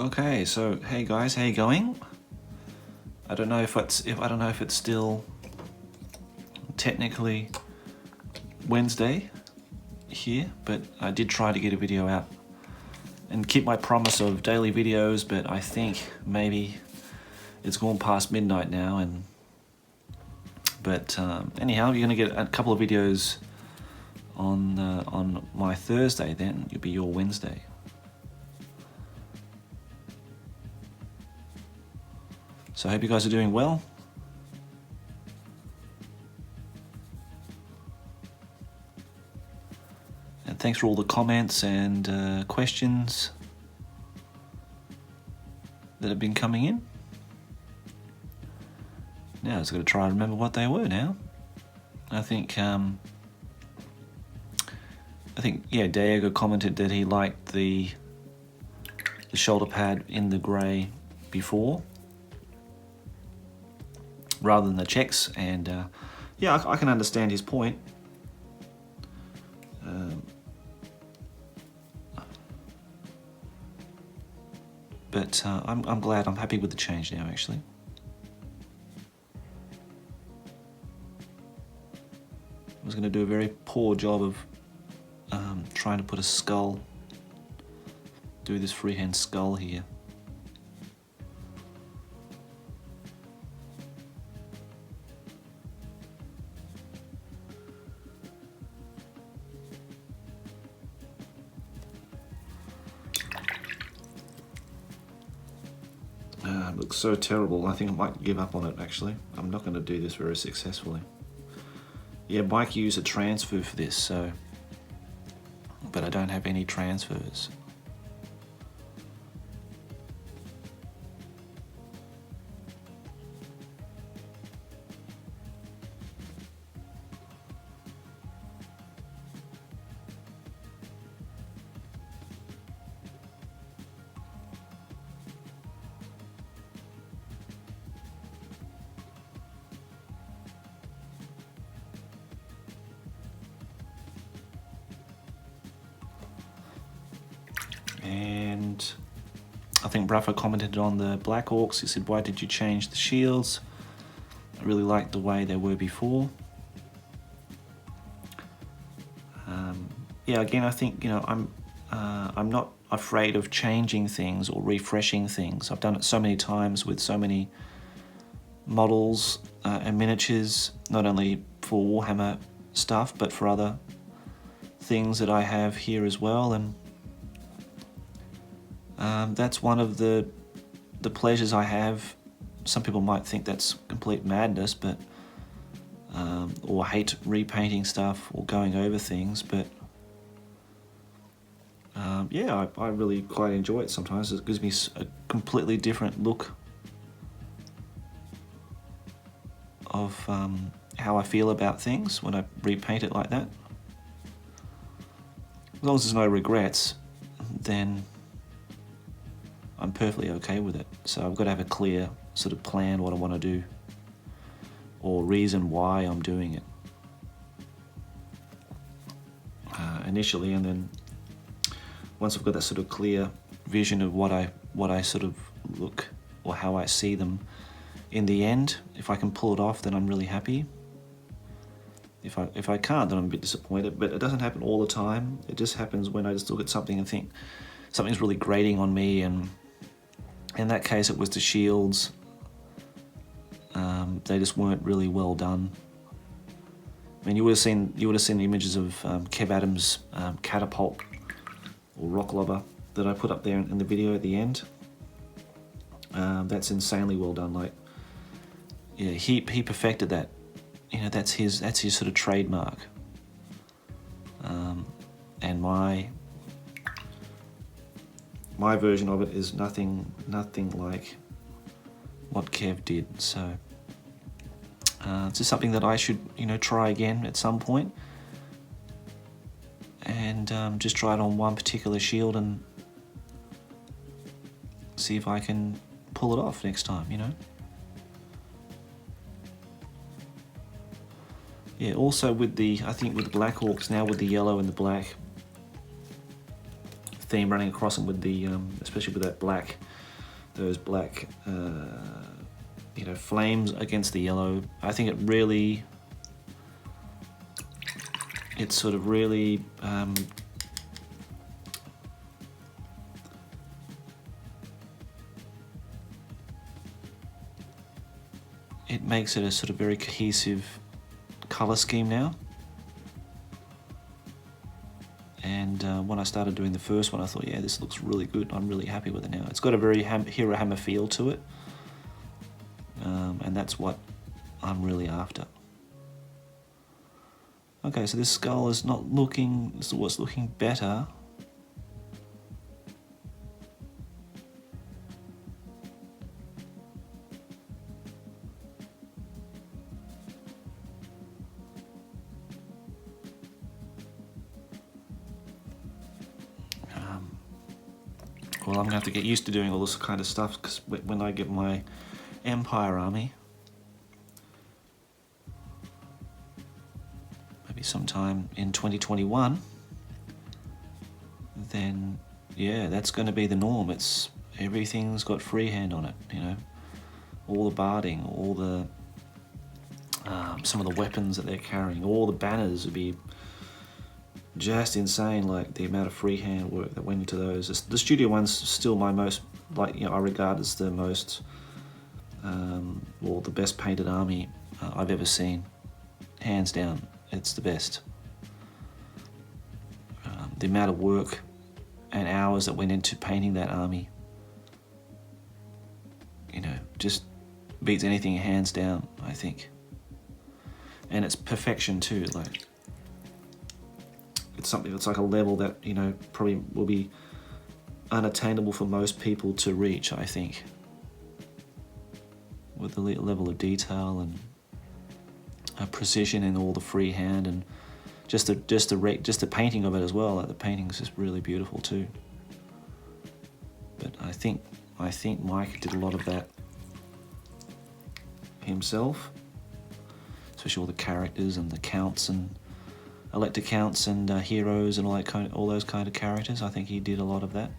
Okay, so hey guys, how you going? I don't know if it's still technically Wednesday here, but I did try to get a video out and keep my promise of daily videos, but I think maybe it's gone past midnight now, but anyhow, you're gonna get a couple of videos on my Thursday. Then it'll be your Wednesday. So I hope you guys are doing well. And thanks for all the comments and questions that have been coming in. Now I was going to try and remember what they were now. I think Diego commented that he liked the shoulder pad in the grey before, rather than the checks, and I can understand his point. But I'm glad, I'm happy with the change now, actually. I was going to do a very poor job of trying to put a skull, do this freehand skull here. It looks so terrible. I think I might give up on it, actually. I'm not going to do this very successfully. Yeah, Mike used a transfer for this, so, but I don't have any transfers. And I think Bruffer commented on the Black Orcs. He said, "Why did you change the shields? I really liked the way they were before." Yeah, again, I think, you know, I'm not afraid of changing things or refreshing things. I've done it so many times with so many models and miniatures, not only for Warhammer stuff, but for other things that I have here as well. And that's one of the pleasures I have. Some people might think that's complete madness, but or hate repainting stuff or going over things, but yeah, I really quite enjoy it sometimes. It gives me a completely different look of how I feel about things when I repaint it like that. As long as there's no regrets, then I'm perfectly okay with it. So I've got to have a clear sort of plan what I want to do, or reason why I'm doing it initially, and then once I've got that sort of clear vision of what I sort of look, or how I see them in the end, if I can pull it off, then I'm really happy. If I can't, then I'm a bit disappointed. But it doesn't happen all the time. It just happens when I just look at something and think something's really grating on me, and in that case it was the shields. They just weren't really well done. I mean, you would have seen the images of Kev Adams' catapult or rock lobber that I put up there in the video at the end. That's insanely well done. Like, yeah, he perfected that. You know, that's his sort of trademark. And my version of it is nothing like what Kev did. So it's just something that I should, you know, try again at some point, and just try it on one particular shield and see if I can pull it off next time, you know. Yeah, also with the, I think with the Black Orcs now, with the yellow and the black theme running across them, with the especially with that black those black you know, flames against the yellow. I think it really, it sort of really it makes it a sort of very cohesive color scheme now. And when I started doing the first one, I thought, yeah, this looks really good. I'm really happy with it now. It's got a very Hero Hammer feel to it. And that's what I'm really after. Okay, so this skull is not looking, this is what's looking better. Well, I'm going to have to get used to doing all this kind of stuff, because when I get my Empire army, maybe sometime in 2021, then yeah, that's going to be the norm. It's everything's got freehand on it, you know, all the barding, all the some of the weapons that they're carrying, all the banners would be just insane, like the amount of freehand work that went into those. The studio one's still my most, like, you know, I regard as the most, or the best painted army I've ever seen. Hands down, it's the best. The amount of work and hours that went into painting that army, you know, just beats anything hands down, I think. And it's perfection too, like, it's something that's like a level that, you know, probably will be unattainable for most people to reach, I think, with the level of detail and precision in all the freehand, and just the painting of it as well. Like, the painting's just really beautiful too. But I think Mike did a lot of that himself, especially all the characters and the counts and elector counts and heroes and all those kind of characters. I think he did a lot of that.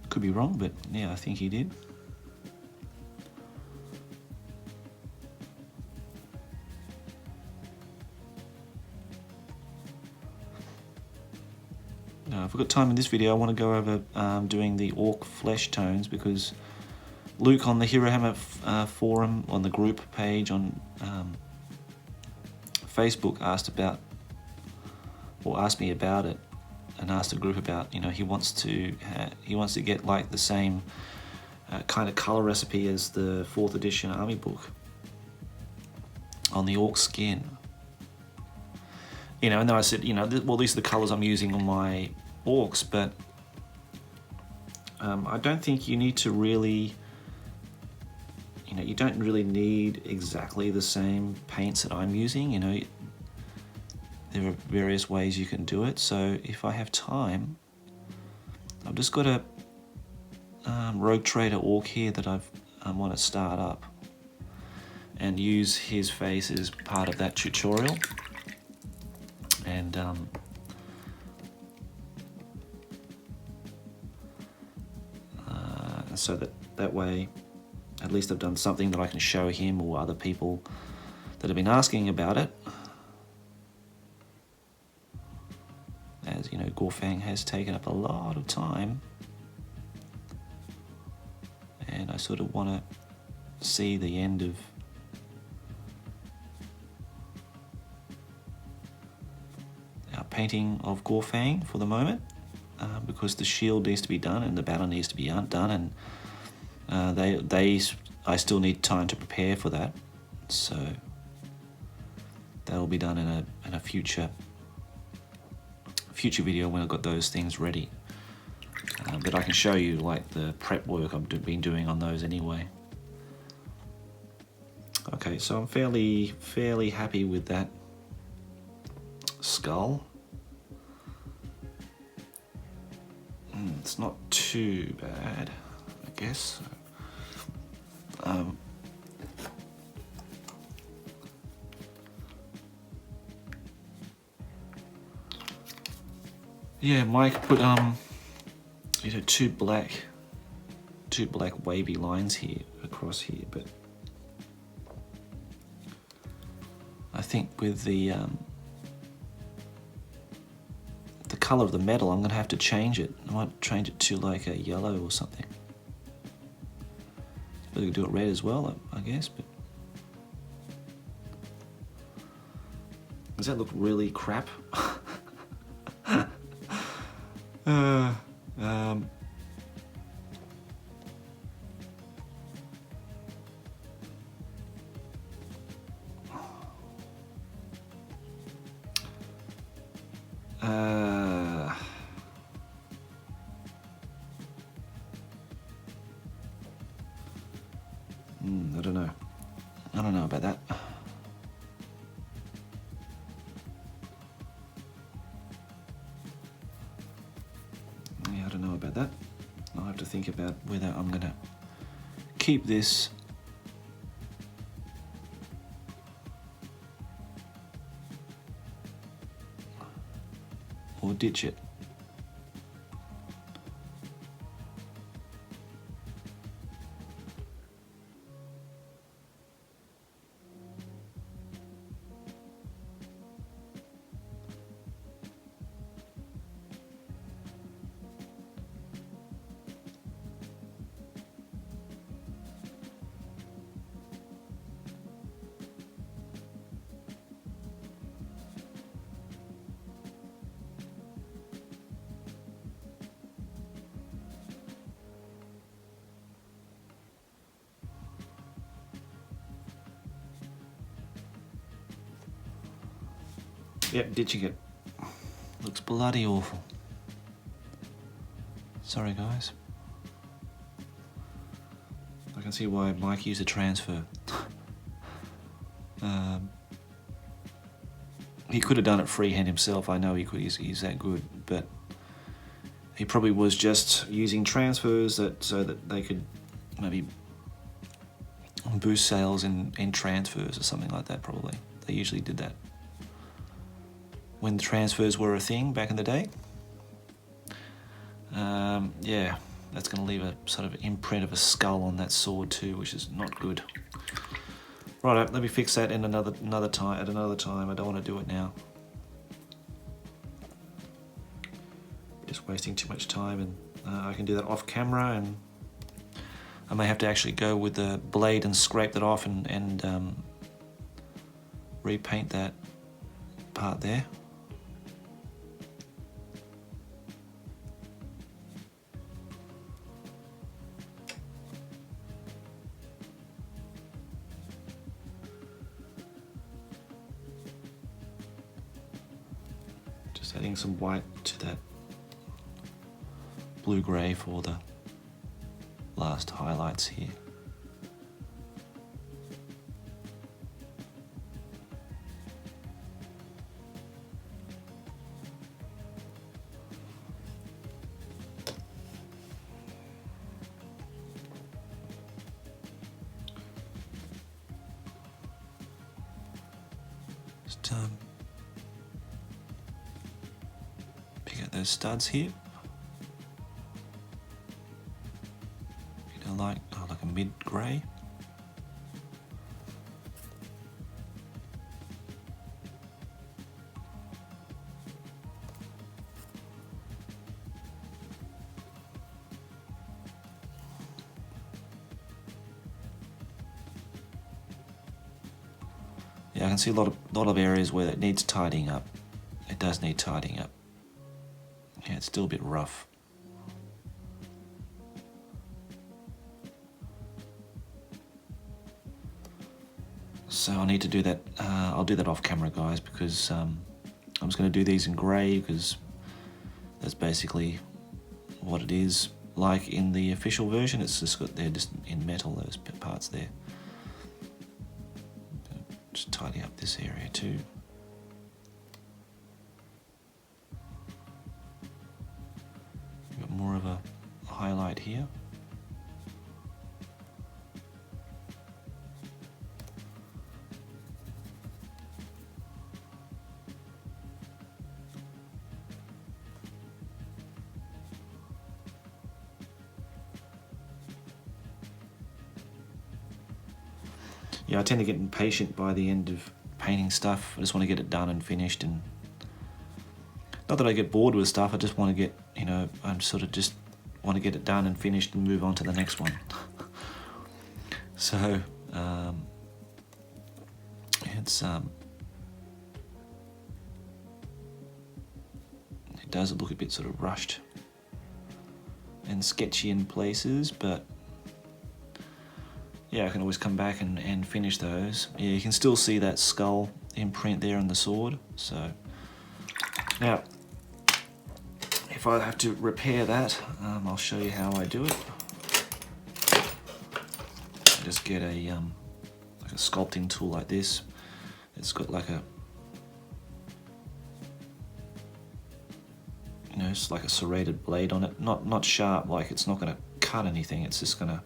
Could be wrong, but yeah, I think he did. Now, if we've got time in this video, I want to go over doing the orc flesh tones, because Luke on the Hero Hammer forum, on the group page on Facebook, asked me about it, and asked the group about, you know, he wants to get like the same kind of color recipe as the 4th edition army book on the orc skin. You know, and then I said, you know, well, these are the colors I'm using on my orcs, but I don't think you need to really, you know, you don't really need exactly the same paints that I'm using. You know, there are various ways you can do it. So if I have time, I've just got a Rogue Trader orc here that I want to start up and use his face as part of that tutorial. And so that way, at least I've done something that I can show him or other people that have been asking about it. As you know, Gorfang has taken up a lot of time, and I sort of want to see the end of our painting of Gorfang for the moment, because the shield needs to be done and the banner needs to be done, and I still need time to prepare for that, so that'll be done in a future video when I've got those things ready. But I can show you like the prep work I've been doing on those anyway. Okay, so I'm fairly happy with that skull. It's not too bad, I guess. Yeah, Mike put you know, two black wavy lines here across here, but I think with the colour of the metal, I'm gonna have to change it. I might change it to like a yellow or something. We could do it red as well, I guess, but does that look really crap? Um, I don't know. I don't know about that. Yeah, I don't know about that. I'll have to think about whether I'm gonna keep this or ditch it. Yep, ditching it. Looks bloody awful. Sorry guys. I can see why Mike used a transfer. He could have done it freehand himself. I know he could. He's that good, but he probably was just using transfers so that they could maybe boost sales in transfers or something like that. Probably they usually did that when the transfers were a thing back in the day. Yeah, that's going to leave a sort of imprint of a skull on that sword too, which is not good. Right, let me fix that in another time. At another time, I don't want to do it now. Just wasting too much time, and I can do that off camera, and I may have to actually go with the blade and scrape that off and repaint that part there. Just adding some white to that blue-grey for the last highlights here. Just pick out those studs here. Like a mid-grey. Yeah, I can see a lot of areas where it needs tidying up. It does need tidying up. Yeah, it's still a bit rough. So I need to do that. I'll do that off camera, guys, because I'm just going to do these in grey because that's basically what it is like in the official version. It's just got they're just in metal, those parts there. Just tidy up this area too. Got more of a highlight here. yeah, I tend to get impatient by the end of painting stuff. I just want to get it done and finished, and not that I get bored with stuff, I just want to get, you know, I'm sort of just want to get it done and finished and move on to the next one. So it's it does look a bit sort of rushed and sketchy in places, but yeah, I can always come back and finish those. Yeah, you can still see that skull imprint there on the sword. So now, if I have to repair that, I'll show you how I do it. I just get a like a sculpting tool like this. It's got like a, you know, it's like a serrated blade on it. Not sharp, like it's not going to cut anything. It's just gonna,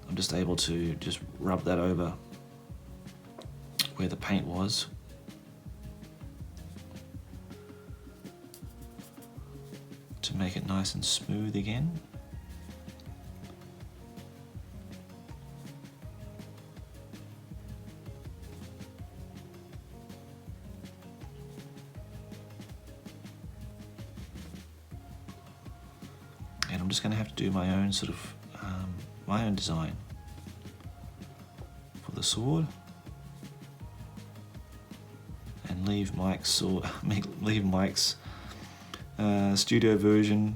I'm just able to just rub that over where the paint was. To make it nice and smooth again. And I'm just going to have to do my own sort of my own design for the sword, and leave Mike's studio version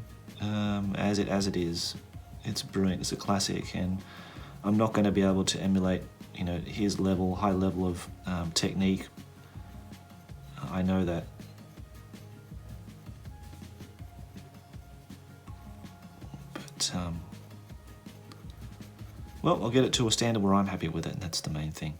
as it is. It's brilliant. It's a classic, and I'm not going to be able to emulate, you know, his high level of technique. I know that. But well, I'll get it to a standard where I'm happy with it, and that's the main thing.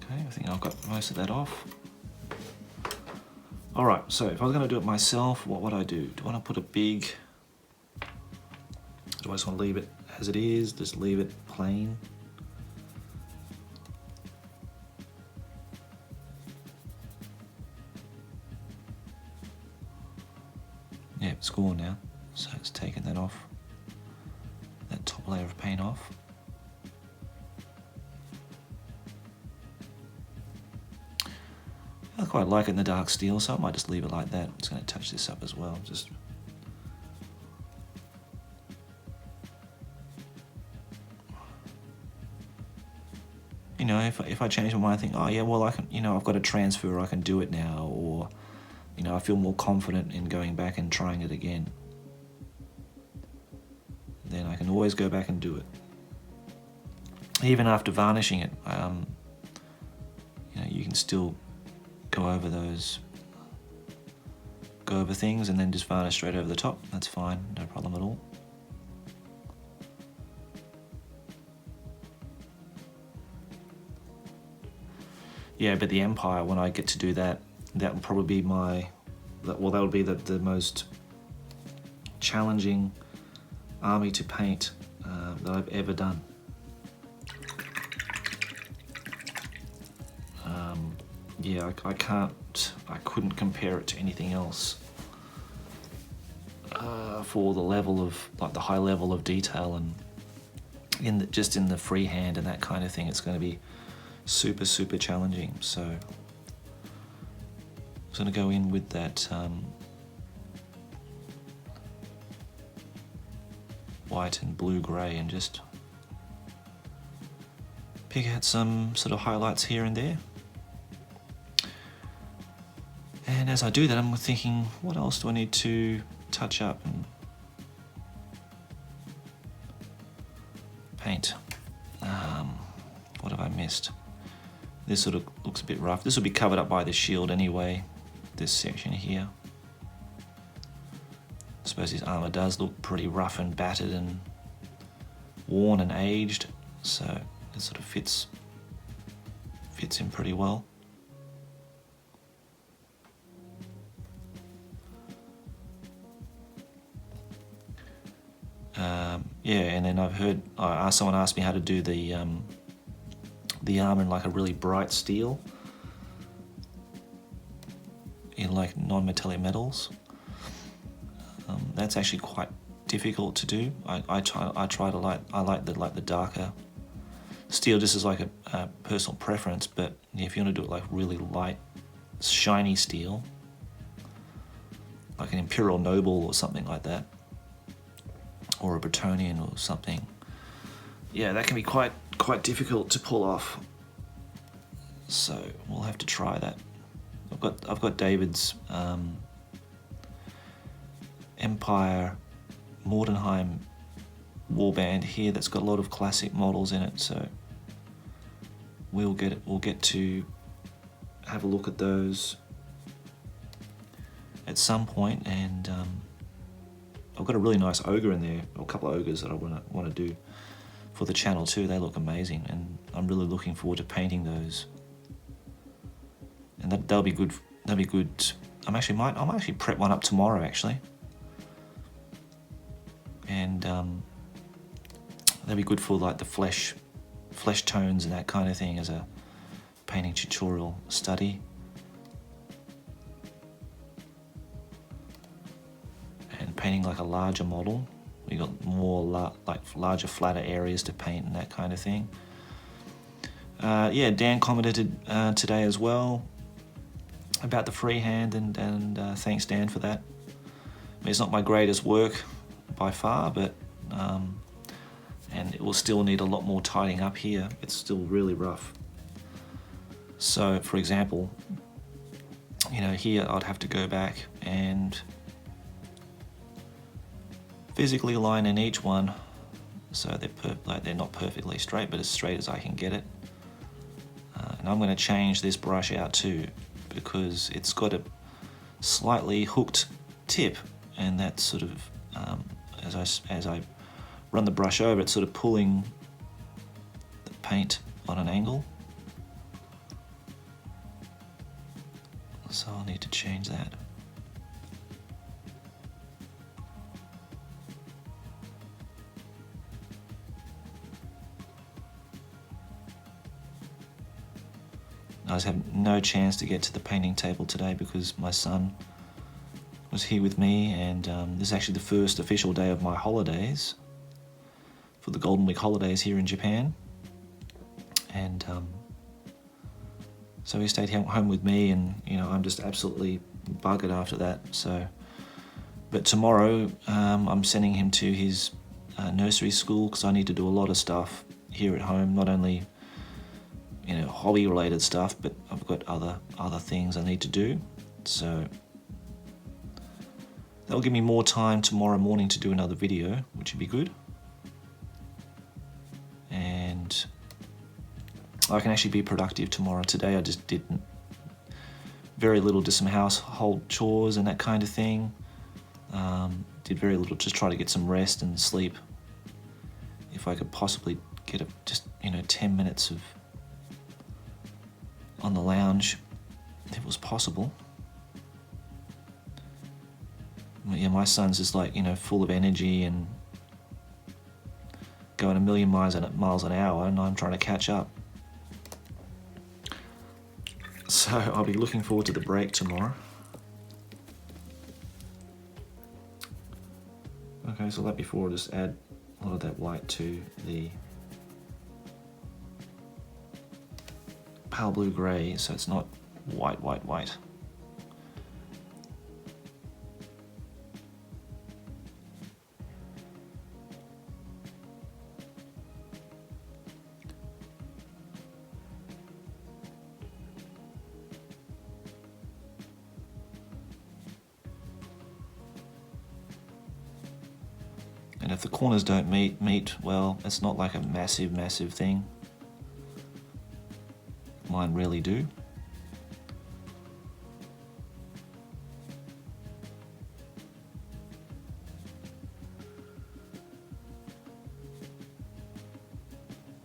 Okay, I think I've got most of that off. Alright, so if I was going to do it myself, what would I do? Do I want to put a big... Do I just want to leave it as it is? Just leave it plain? Yeah, it's gone now. So it's taken that off. That top layer of paint off. I quite like it in the dark steel, so I might just leave it like that. I'm just going to touch this up as well. Just you know, if I change my mind, I think, oh yeah, well I can, you know, I've got a transfer, I can do it now, or you know, I feel more confident in going back and trying it again. Then I can always go back and do it, even after varnishing it. You know, you can still go over things and then just varnish straight over the top. That's fine, no problem at all. Yeah, but the Empire, when I get to do that, that will probably be that would be the most challenging army to paint that I've ever done. Yeah, I couldn't compare it to anything else for the level of, like the high level of detail, and just in the freehand and that kind of thing, it's going to be super, super challenging. So I'm going to go in with that white and blue-grey and just pick out some sort of highlights here and there. And as I do that, I'm thinking, what else do I need to touch up and paint? What have I missed? This sort of looks a bit rough. This will be covered up by the shield anyway, this section here. I suppose his armour does look pretty rough and battered and worn and aged, so it sort of fits in pretty well. Yeah, and then someone asked me how to do the arm in like a really bright steel, in like non-metallic metals. That's actually quite difficult to do. I like the darker steel, just as like a personal preference. But if you want to do it like really light, shiny steel, like an Imperial Noble or something like that, or a Bretonian or something, yeah, that can be quite difficult to pull off. So we'll have to try that. I've got David's Empire Mordenheim warband here that's got a lot of classic models in it, so we'll get to have a look at those at some point. And I've got a really nice ogre in there, or a couple of ogres that I want to do for the channel too. They look amazing, and I'm really looking forward to painting those. And that'll be good. That'll be good. I might actually prep one up tomorrow actually, and that'll be good for like the flesh tones and that kind of thing as a painting tutorial study. And painting like a larger model, we got more larger, flatter areas to paint and that kind of thing. Yeah, Dan commented today as well about the freehand, and thanks Dan for that. I mean, it's not my greatest work by far, but and it will still need a lot more tidying up here. It's still really rough. So for example, here I'd have to go back and physically line in each one, so they're not perfectly straight, but as straight as I can get it. And I'm going to change this brush out too, because it's got a slightly hooked tip, and that's sort of as I run the brush over, it's sort of pulling the paint on an angle. So I'll need to change that. I just had no chance to get to the painting table today because my son was here with me, and this is actually the first official day of my holidays for the Golden Week holidays here in Japan. And so he stayed home with me, and I'm just absolutely buggered after that. So, but tomorrow I'm sending him to his nursery school, because I need to do a lot of stuff here at home, not only hobby related stuff, but I've got other things I need to do. So that'll give me more time tomorrow morning to do another video, which would be good. And I can actually be productive tomorrow. Today I just did very little, just some household chores and that kind of thing. Did very little, just try to get some rest and sleep. If I could possibly get just 10 minutes of on the lounge, if it was possible. Yeah, my son's just like full of energy and going a million miles an hour, and I'm trying to catch up. So I'll be looking forward to the break tomorrow. Okay, so like before, just add a lot of that white to the pale blue grey, so it's not white. And if the corners don't meet, well, it's not like a massive thing. Mine really do.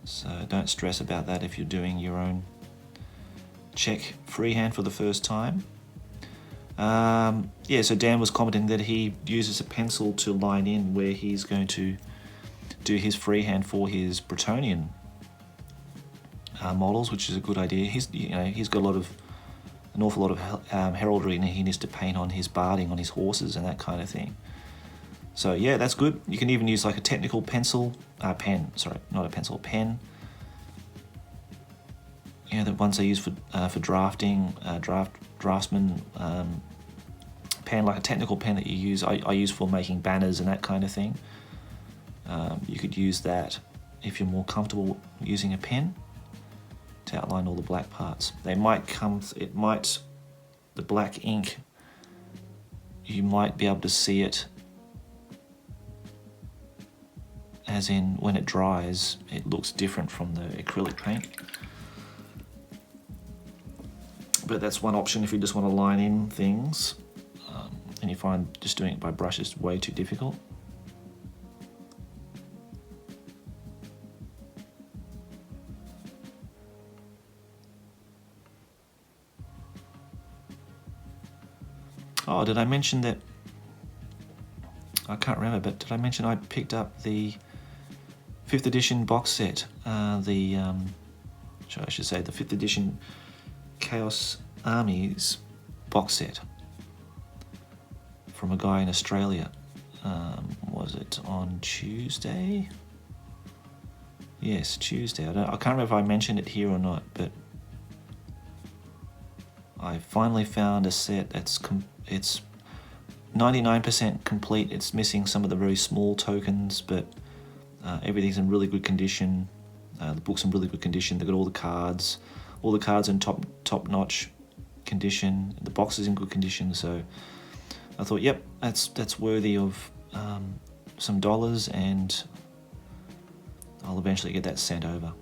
So don't stress about that if you're doing your own check freehand for the first time. Yeah, so Dan was commenting that he uses a pencil to line in where he's going to do his freehand for his Bretonian models, which is a good idea. He's got an awful lot of heraldry, and he needs to paint on his barding on his horses and that kind of thing. So yeah, that's good. You can even use like a technical pen. Yeah, the ones they use for drafting, draftsman pen, like a technical pen that you use. I use for making banners and that kind of thing. You could use that if you're more comfortable using a pen to outline all the black parts. The black ink, you might be able to see it, as in when it dries, it looks different from the acrylic paint. But that's one option if you just want to line in things and you find just doing it by brush is way too difficult. Oh, did I mention that? I can't remember, but did I mention I picked up the 5th edition box set? I should say the 5th edition Chaos Armies box set from a guy in Australia. Was it on Tuesday? Yes, Tuesday. I can't remember if I mentioned it here or not, but I finally found a set that's it's 99% complete. It's missing some of the very small tokens, but everything's in really good condition. The book's in really good condition. They've got all the cards in top-notch condition. The box is in good condition, so I thought, yep, that's worthy of some dollars, and I'll eventually get that sent over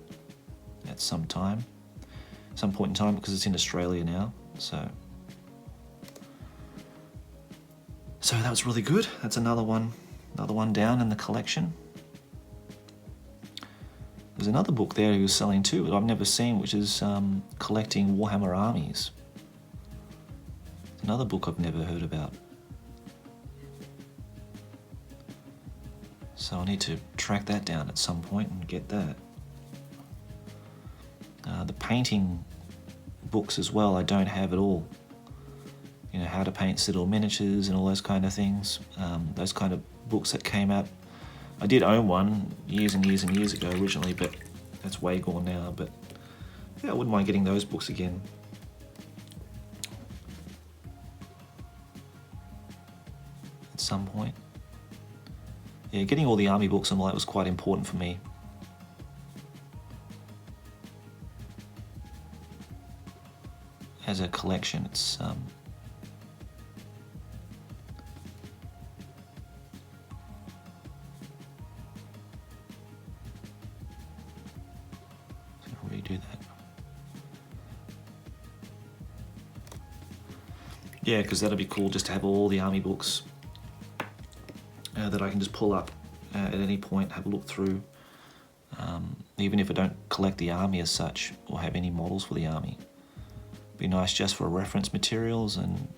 at some point in time, because it's in Australia now. So that was really good. That's another one down in the collection. There's another book there he was selling too that I've never seen, which is collecting Warhammer armies. Another book I've never heard about. So I need to track that down at some point and get that. The painting books as well, I don't have at all. You know, how to paint Citadel miniatures and all those kind of things. Those kind of books that came out. I did own one years and years and years ago originally, but that's way gone now. But yeah, I wouldn't mind getting those books again. At some point. Yeah, getting all the army books and all that was quite important for me. As a collection, it's redo that. Yeah, because that'd be cool just to have all the army books that I can just pull up at any point, have a look through, even if I don't collect the army as such or have any models for the army. Be nice just for reference materials and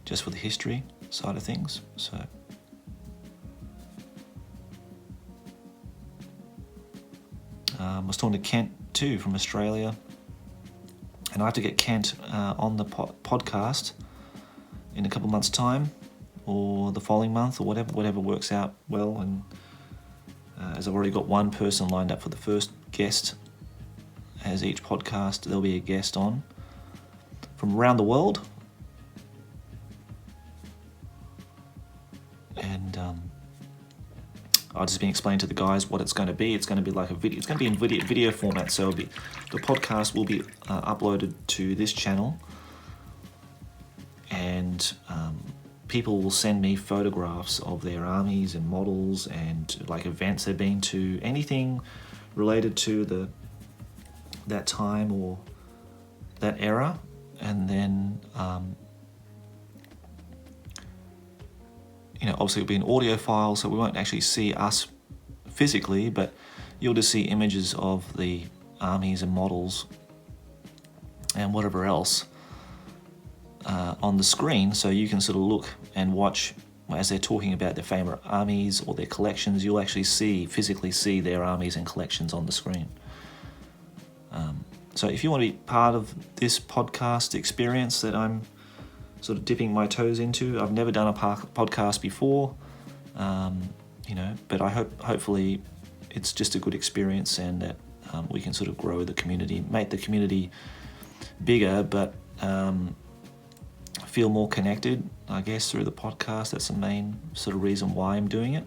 just for the history side of things. So I was talking to Kent too from Australia, and I have to get Kent on the podcast in a couple of months' time, or the following month, or whatever works out well. And as I've already got one person lined up for the first guest, as each podcast there'll be a guest on from around the world, and I've just been explaining to the guys what it's going to be. It's going to be like a video. It's going to be in video format, so the podcast will be uploaded to this channel, and people will send me photographs of their armies and models and like events they've been to, anything related to that time or that era, and then obviously it'll be an audio file, so we won't actually see us physically, but you'll just see images of the armies and models and whatever else on the screen, so you can sort of look and watch as they're talking about their favourite armies or their collections. You'll actually physically see their armies and collections on the screen. So if you want to be part of this podcast experience that I'm sort of dipping my toes into, I've never done a podcast before, but hopefully it's just a good experience, and that we can sort of grow the community, make the community bigger, but feel more connected, I guess, through the podcast. That's the main sort of reason why I'm doing it.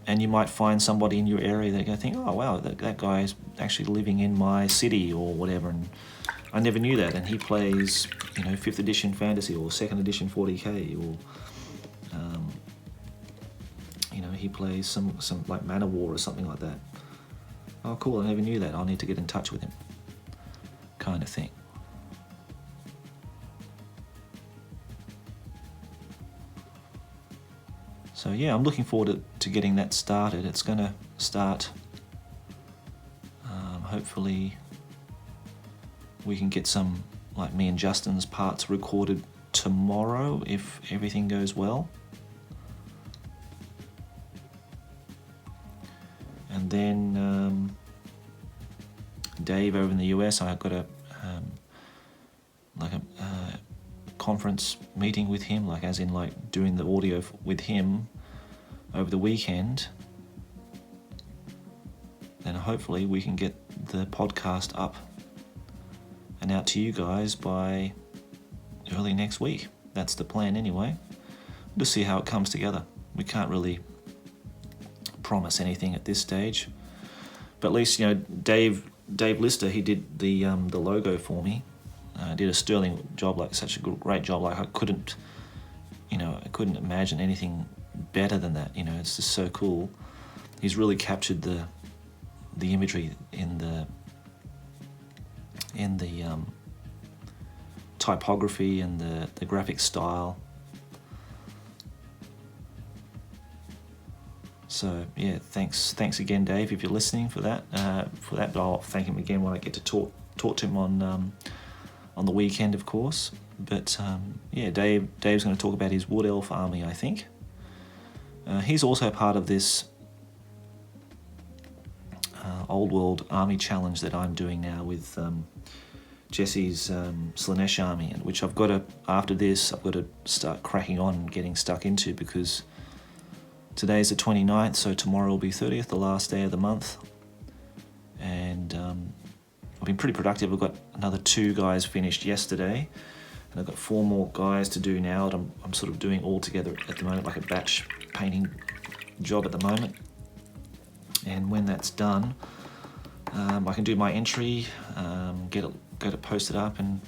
And you might find somebody in your area that you think, oh wow, that guy's actually living in my city or whatever, and I never knew that, and he plays 5th edition fantasy or 2nd edition 40k, or he plays some like Mana War or something like that. Oh cool, I never knew that, I'll need to get in touch with him, kind of thing. So yeah, I'm looking forward to getting that started. It's going to start, hopefully we can get some, like me and Justin's parts recorded tomorrow if everything goes well. And then Dave over in the US, I've got a conference meeting with him, like as in like doing the audio with him over the weekend. Then hopefully we can get the podcast up and out to you guys by early next week. That's the plan anyway. We'll just see how it comes together. We can't really promise anything at this stage, but at least Dave Lister, he did the logo for me. Did a sterling job, like such a great job. Like I couldn't imagine anything better than that. It's just so cool. He's really captured the imagery in the typography and the graphic style. So yeah, thanks again, Dave, if you're listening for that. But I'll thank him again when I get to talk to him on the weekend, of course. But Dave's going to talk about his Wood Elf army, I think. He's also part of this Old World Army Challenge that I'm doing now with Jesse's Slaanesh army, and which I've got to, after this, I've got to start cracking on and getting stuck into, because today's the 29th, so tomorrow will be 30th, the last day of the month. And I've been pretty productive. I've got another 2 guys finished yesterday, and I've got 4 more guys to do now that I'm sort of doing all together at the moment, like a batch painting job at the moment. And when that's done, I can do my entry, get it posted up, and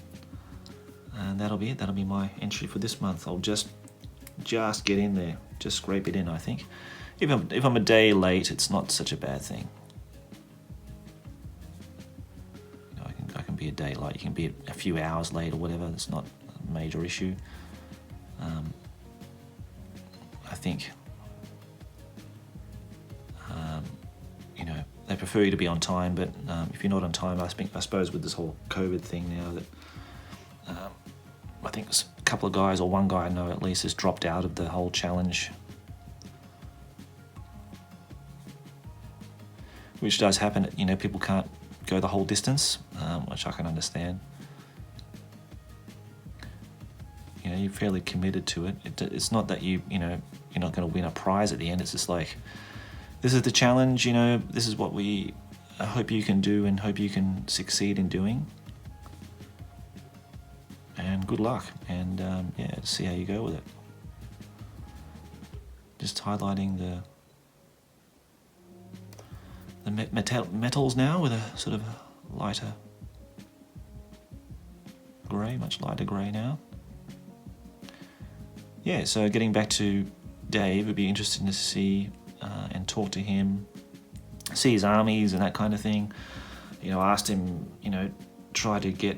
that'll be it. That'll be my entry for this month. I'll just get in there, just scrape it in, I think. If I'm a day late, it's not such a bad thing. I can be a day late. You can be a few hours late or whatever. It's not a major issue. I think they prefer you to be on time, but if you're not on time, I suppose with this whole COVID thing now, that I think a couple of guys, or one guy I know at least, has dropped out of the whole challenge, which does happen. People can't go the whole distance, which I can understand. You're fairly committed to it. It's not that you're not going to win a prize at the end. It's just like, this is the challenge, this is what we hope you can do and hope you can succeed in doing. And good luck, and see how you go with it. Just highlighting the metals now with a sort of lighter grey, much lighter grey now. Yeah, so getting back to Dave, it'd be interesting to see and talk to him, see his armies and that kind of thing. I asked him, try to get,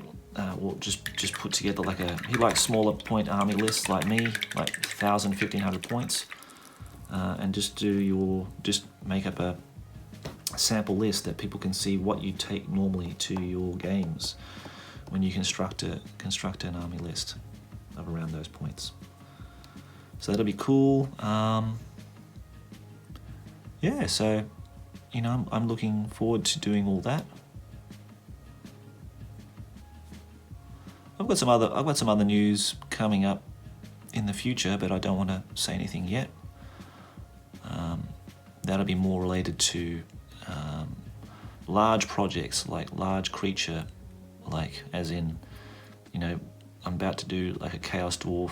just put together he likes smaller point army lists like me, like 1,000, 1,500 points, and just make up a sample list that people can see what you take normally to your games, when you construct an army list of around those points. So that'll be cool. Yeah, so you know, I'm looking forward to doing all that. I've got some other news coming up in the future, but I don't want to say anything yet. That'll be more related to large projects, like large creature, like as in, you know, I'm about to do like a Chaos Dwarf,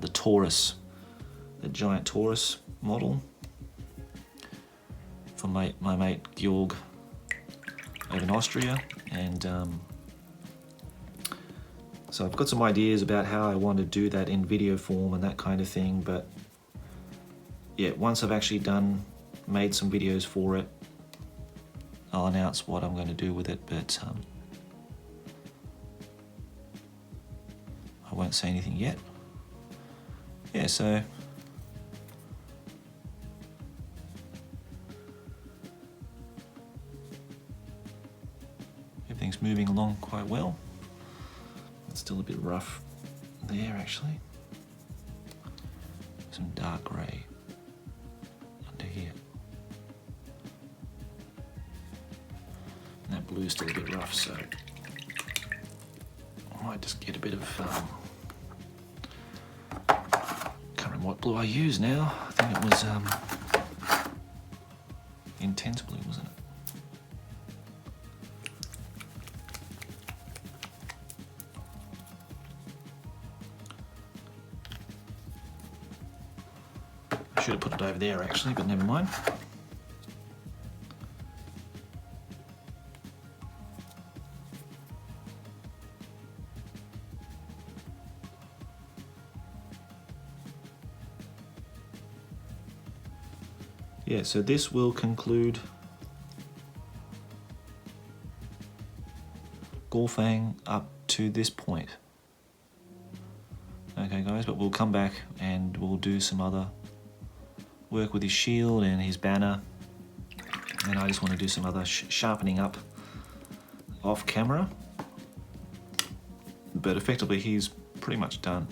the Taurus, the giant Taurus model for my mate Georg over in Austria, and so I've got some ideas about how I want to do that in video form and that kind of thing, but yeah, once I've actually made some videos for it, I'll announce what I'm going to do with it, but I won't say anything yet. Yeah, so everything's moving along quite well. It's still a bit rough there actually. Some dark grey under here. And that blue's still a bit rough, so I might just get a bit of can't remember what blue I use now. I think it was intense blue, wasn't it? I should have put it over there actually, but never mind. Yeah, so this will conclude Gorfang up to this point. Okay guys, but we'll come back and we'll do some other work with his shield and his banner, and I just want to do some other sharpening up off camera, but effectively he's pretty much done,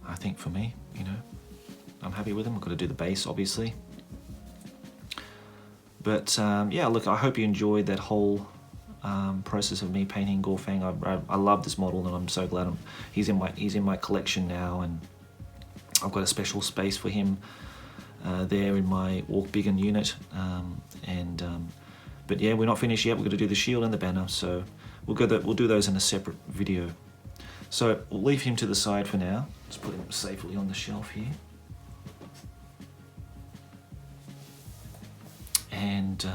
I think, for me. You know, I'm happy with him. I've got to do the base obviously, but yeah, look, I hope you enjoyed that whole process of me painting Gorfang. I love this model, and I'm so glad he's in my collection now, and I've got a special space for him there in my Orc Biggin unit, but yeah, we're not finished yet. We're going to do the shield and the banner, so we'll do those in a separate video. So we'll leave him to the side for now. Let's put him safely on the shelf here. And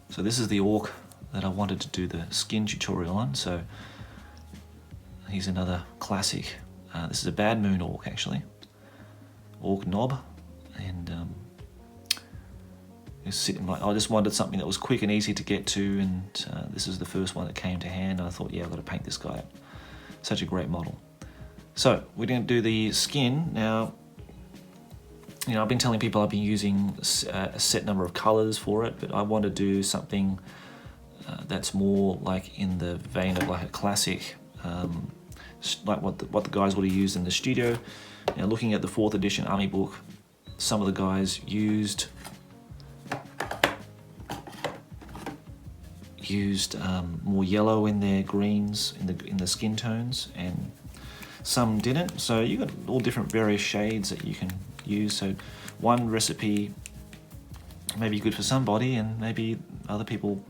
so this is the orc that I wanted to do the skin tutorial on. So he's another classic. This is a Bad Moon orc actually, orc knob, and I just wanted something that was quick and easy to get to, and this is the first one that came to hand. And I thought, yeah, I've got to paint this guy up. Such a great model. So we're going to do the skin now. You know, I've been telling people I've been using a set number of colors for it, but I want to do something that's more like in the vein of like a classic, like what the guys would have used in the studio. Now, looking at the 4th edition army book, some of the guys used more yellow in their greens, in the skin tones, and some didn't. So you got all different various shades that you can use. So one recipe may be good for somebody, and maybe other people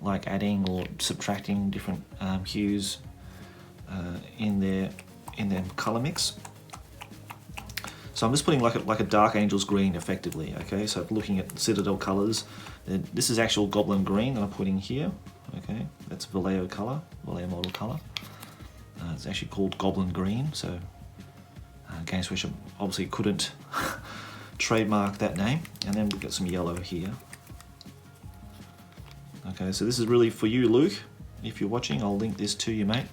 like adding or subtracting different hues in their color mix. So I'm just putting like a Dark Angel's green effectively. Okay, so looking at Citadel colors, this is actual Goblin green that I'm putting here. Okay, that's Vallejo color, Vallejo model color. It's actually called Goblin green. So Games Workshop obviously couldn't trademark that name. And then we've got some yellow here. Okay, so this is really for you, Luke. If you're watching, I'll link this to you, mate.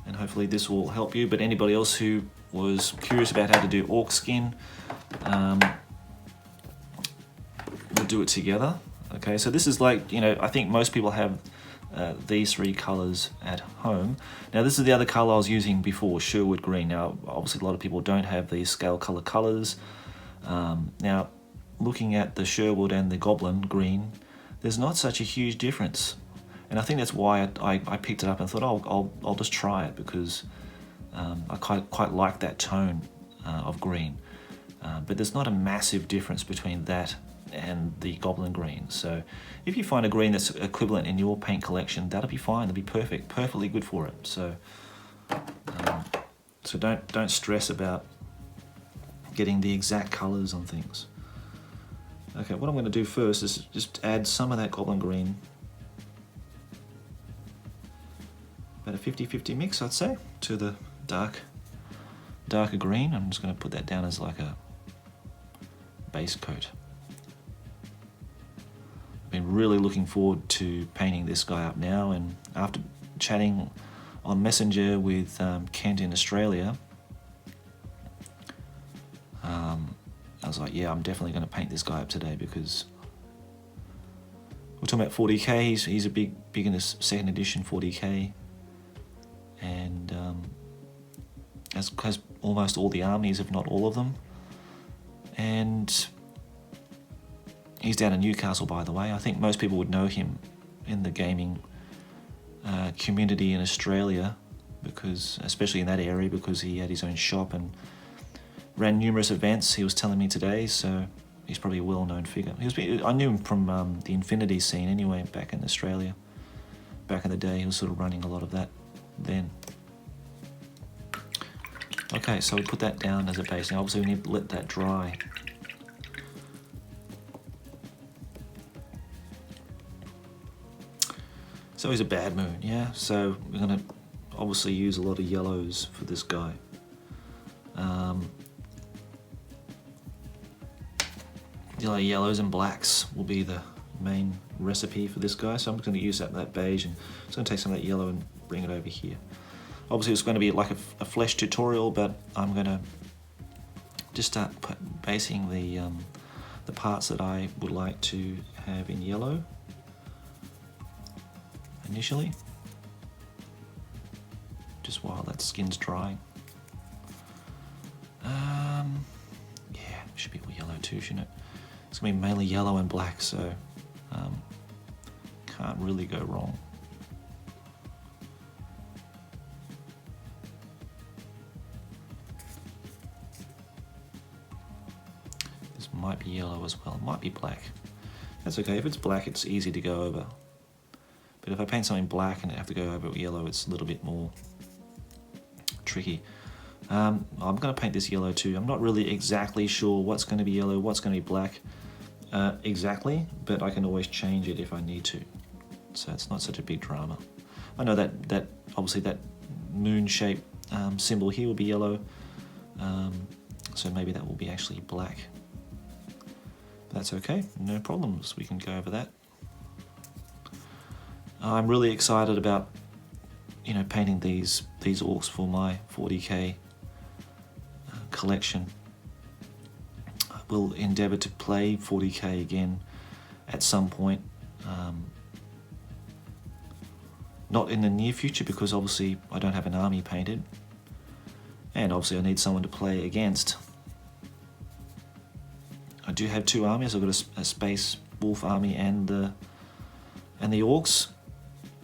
And hopefully this will help you. But anybody else who was curious about how to do orc skin, we'll do it together. Okay, so this is like, I think most people have these three colours at home. Now this is the other colour I was using before, Sherwood Green. Now obviously a lot of people don't have these scale colour colours. Now looking at the Sherwood and the Goblin Green, there's not such a huge difference. And I think that's why I picked it up and thought, oh, I'll just try it, because I quite like that tone of green. But there's not a massive difference between that and the Goblin Green. So if you find a green that's equivalent in your paint collection, that'll be fine. That'll be perfectly good for it. So so don't stress about getting the exact colours on things. Okay, what I'm going to do first is just add some of that Goblin Green. About a 50-50 mix, I'd say, to the darker green. I'm just going to put that down as like a base coat. I've been really looking forward to painting this guy up now, and after chatting on Messenger with Kent in Australia, I was like, yeah, I'm definitely going to paint this guy up today, because we're talking about 40k. He's a big in this second edition 40k, and has almost all the armies, if not all of them. And he's down in Newcastle, by the way. I think most people would know him in the gaming community in Australia, because, especially in that area, because he had his own shop and ran numerous events, he was telling me today, so he's probably a well-known figure. I knew him from the Infinity scene anyway, back in Australia. Back in the day, he was sort of running a lot of that then. Okay, so we put that down as a base. Now obviously we need to let that dry. So he's a bad moon, yeah? So we're going to obviously use a lot of yellows for this guy. Yellows and blacks will be the main recipe for this guy. So I'm just going to use that beige, and I'm just going to take some of that yellow and bring it over here. Obviously it's going to be like a flesh tutorial, but I'm going to just start basing the parts that I would like to have in yellow initially, just while that skin's drying. Yeah, should be all yellow too, shouldn't it? It's going to be mainly yellow and black, so can't really go wrong. This might be yellow as well, it might be black. That's okay, if it's black it's easy to go over. But if I paint something black and I have to go over with yellow, it's a little bit more tricky. I'm going to paint this yellow too. I'm not really exactly sure what's going to be yellow, what's going to be black exactly, but I can always change it if I need to. So it's not such a big drama. I know that obviously that moon shape symbol here will be yellow, so maybe that will be actually black. But that's okay, no problems, we can go over that. I'm really excited about painting these orcs for my 40k collection. I will endeavour to play 40k again at some point. Not in the near future, because obviously I don't have an army painted, and obviously I need someone to play against. I do have two armies. I've got a Space Wolf army and the orcs,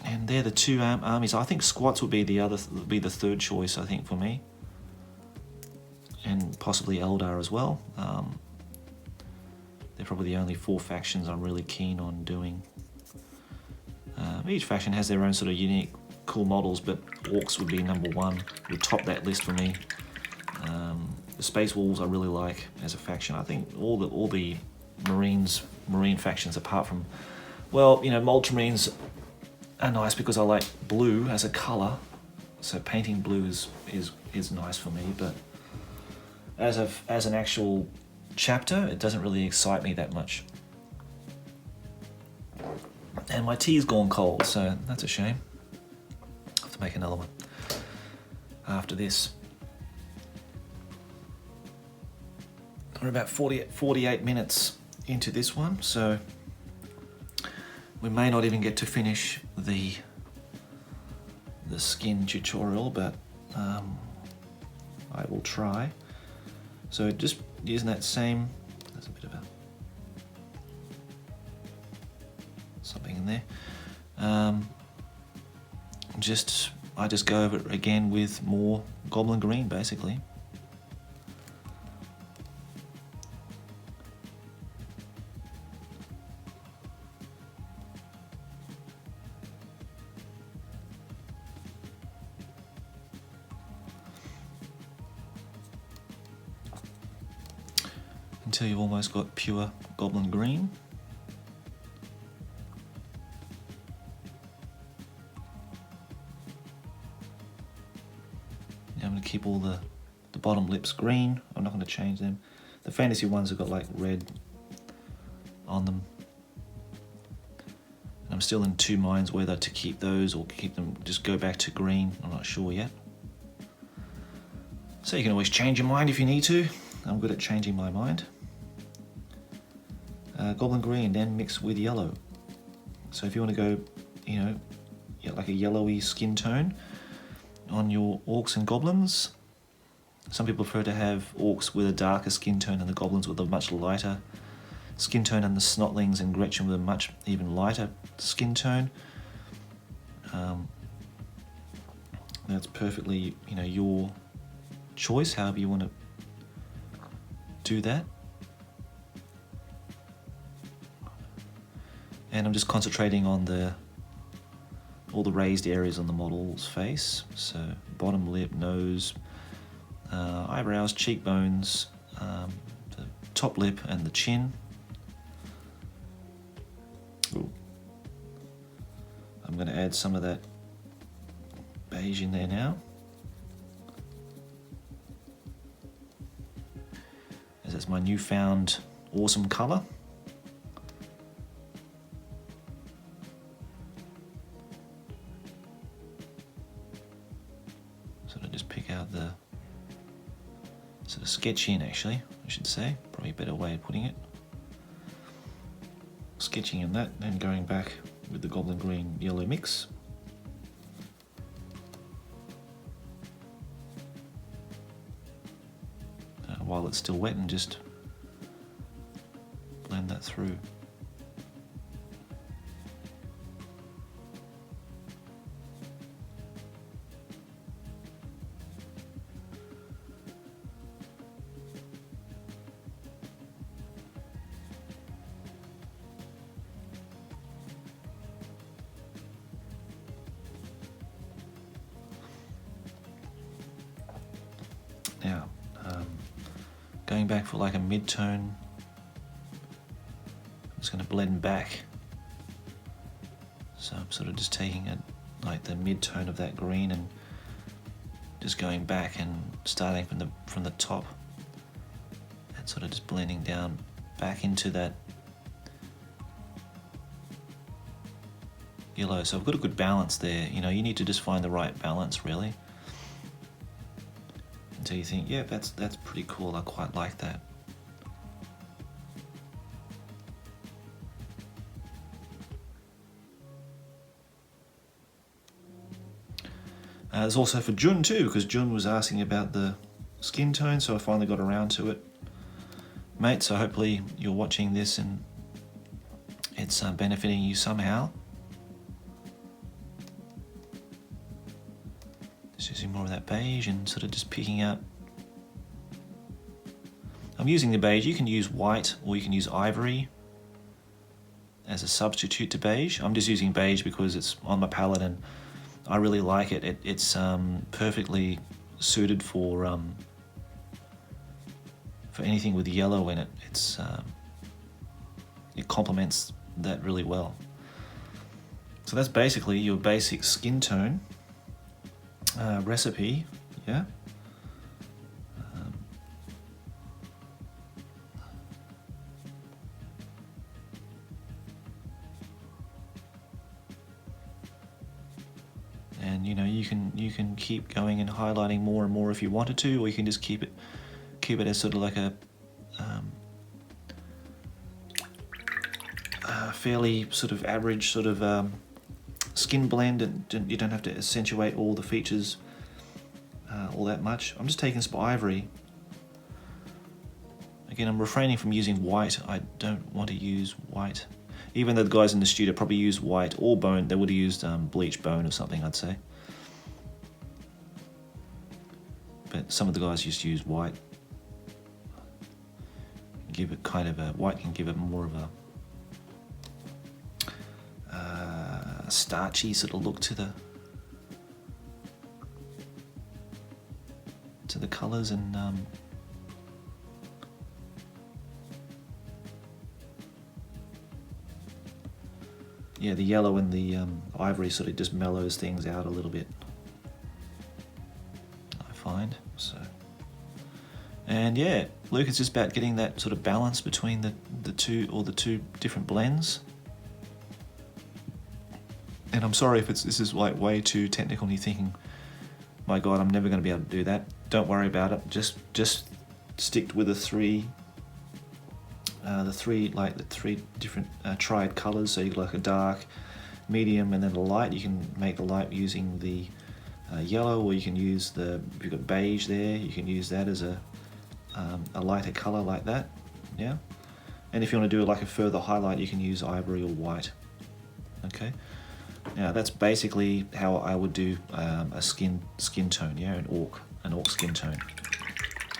and they're the two armies. I think squats would be the third choice, I think, for me, and possibly Eldar as well. They're probably the only four factions I'm really keen on doing. Each faction has their own sort of unique, cool models, but orcs would be number one, would top that list for me. The Space Wolves I really like as a faction. I think all the marine factions, apart from, well, Ultramarines are nice because I like blue as a colour, so painting blue is nice for me. But as an actual chapter, it doesn't really excite me that much. And my tea's gone cold, so that's a shame. I'll have to make another one after this. We're about 48 minutes into this one, so We may not even get to finish the skin tutorial, but I will try. So just using that same, there's a bit of something in there. I just go over it again with more goblin green, basically. Until you've almost got pure goblin green. Now I'm going to keep all the bottom lips green. I'm not going to change them. The fantasy ones have got like red on them. And I'm still in two minds whether to keep those or keep them, just go back to green. I'm not sure yet. So you can always change your mind if you need to. I'm good at changing my mind. Goblin green, then mix with yellow. So if you want to go, you know, like a yellowy skin tone on your orcs and goblins. Some people prefer to have orcs with a darker skin tone and the goblins with a much lighter skin tone, and the snotlings and Gretchen with a much even lighter skin tone. That's perfectly, you know, your choice, however you want to do that. And I'm just concentrating on all the raised areas on the model's face. So bottom lip, nose, eyebrows, cheekbones, the top lip and the chin. Ooh. I'm going to add some of that beige in there now. As it's my newfound awesome colour. Sort of just pick out the sort of sketch in, actually, I should say. Probably a better way of putting it. Sketching in that, then going back with the goblin green yellow mix. While it's still wet, and just blend that through. Now, going back for like a mid-tone, I'm just going to blend back. So I'm sort of just taking it like the mid-tone of that green and just going back and starting from the top and sort of just blending down back into that yellow. So I've got a good balance there. You know, you need to just find the right balance, really. Until you think, yeah, that's pretty cool, I quite like that. There's also for Jun too, because Jun was asking about the skin tone, so I finally got around to it. Mate, so hopefully you're watching this and it's benefiting you somehow. Just using more of that beige and sort of just picking out. I'm using the beige. You can use white or you can use ivory as a substitute to beige. I'm just using beige because it's on my palette and I really like it. It's perfectly suited for anything with yellow in it. It complements that really well. So that's basically your basic skin tone recipe, yeah. And you know, you can keep going and highlighting more and more if you wanted to, or you can just keep it as sort of like a fairly sort of average sort of skin blend, and you don't have to accentuate all the features all that much. I'm just taking some ivory. Again, I'm refraining from using white. I don't want to use white. Even though the guys in the studio probably use white or bone, they would have used bleached bone or something, I'd say. But some of the guys just use white. Give it kind of a, white can give it more of a starchy sort of look to the colours, and yeah, the yellow and the ivory sort of just mellows things out a little bit, I find. So, and yeah, Luke, it's just about getting that sort of balance between the two different blends. And I'm sorry if this is like way too technical and you're thinking, my God, I'm never going to be able to do that. Don't worry about it. Just stick with the three different triad colors. So you got like a dark, medium, and then a light. You can make the light using the yellow, or you can use if you've got beige there, you can use that as a lighter color like that. Yeah. And if you want to do like a further highlight, you can use ivory or white. Okay. Now that's basically how I would do a skin tone, yeah, an orc skin tone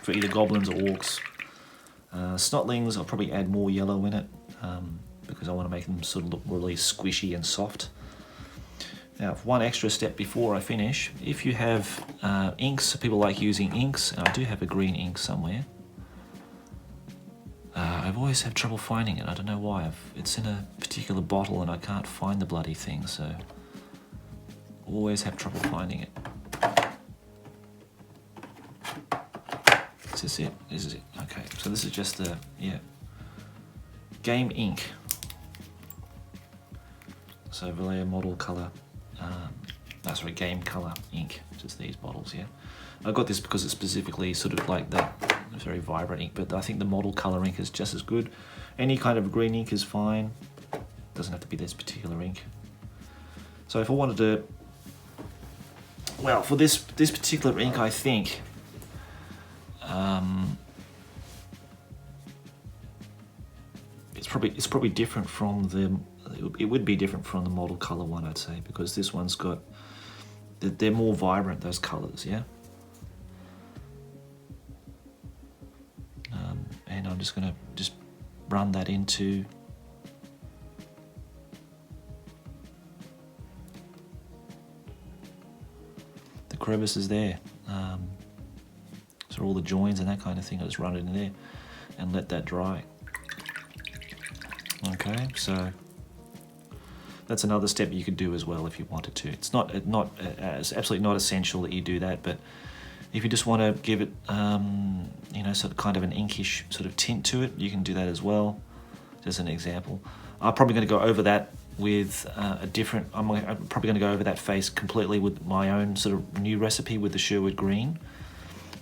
for either goblins or orcs. Snotlings, I'll probably add more yellow in it because I want to make them sort of look really squishy and soft. Now, one extra step before I finish, if you have inks, people like using inks, and I do have a green ink somewhere. I've always had trouble finding it. I don't know why. It's in a particular bottle and I can't find the bloody thing, so always have trouble finding it. Is this it? This is it. Okay, so this is just the game ink. So Vallejo model color. Sorry, game color ink. Just these bottles, yeah. I got this because it's specifically sort of like that. It's very vibrant ink, but I think the model color ink is just as good. Any kind of green ink is fine. Doesn't have to be this particular ink. So if I wanted to, well, for this particular ink, I think it's probably different from it would be different from the model color one, I'd say, because this one's got, they're more vibrant, those colors, yeah. And I'm just gonna run that into the crevices there. So all the joins and that kind of thing, I just run it in there and let that dry. Okay, so that's another step you could do as well if you wanted to. It's absolutely not essential that you do that, but if you just want to give it, sort of kind of an inkish sort of tint to it, you can do that as well. Just an example. I'm probably going to go over that with I'm probably going to go over that face completely with my own sort of new recipe with the Sherwood Green.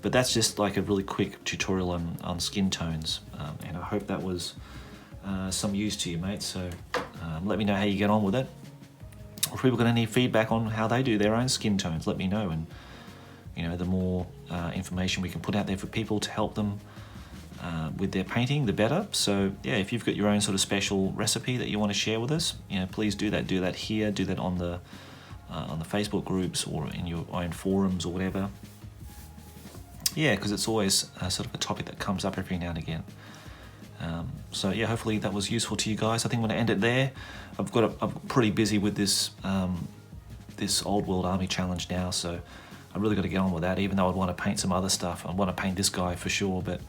But that's just like a really quick tutorial on skin tones, and I hope that was some use to you, mate. So let me know how you get on with it. Or if people got any feedback on how they do their own skin tones, let me know. And the more information we can put out there for people to help them with their painting, the better. So yeah, if you've got your own sort of special recipe that you want to share with us, please do that. Do that here. Do that on the Facebook groups or in your own forums or whatever. Yeah, because it's always sort of a topic that comes up every now and again. So yeah, hopefully that was useful to you guys. I think I'm going to end it there. I'm pretty busy with this Old World Army challenge now, so I've really got to get on with that, even though I'd want to paint some other stuff. I want to paint this guy for sure, but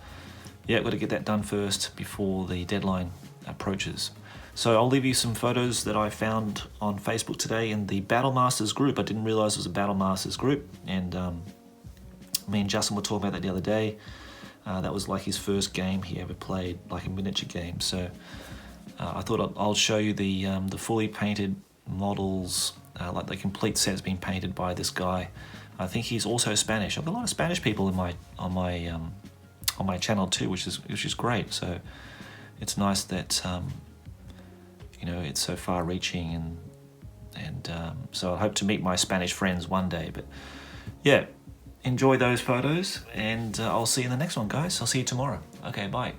yeah, I've got to get that done first before the deadline approaches. So I'll leave you some photos that I found on Facebook today in the Battle Masters group. I didn't realize it was a Battle Masters group, and me and Justin were talking about that the other day. That was like his first game he ever played, like a miniature game. So I thought I'll show you the fully painted models, like the complete set's been painted by this guy. I think he's also Spanish. I've got a lot of Spanish people on my channel too, which is great. So it's nice that you know, it's so far-reaching, and so I hope to meet my Spanish friends one day. But yeah, enjoy those photos, and I'll see you in the next one, guys. I'll see you tomorrow. Okay, bye.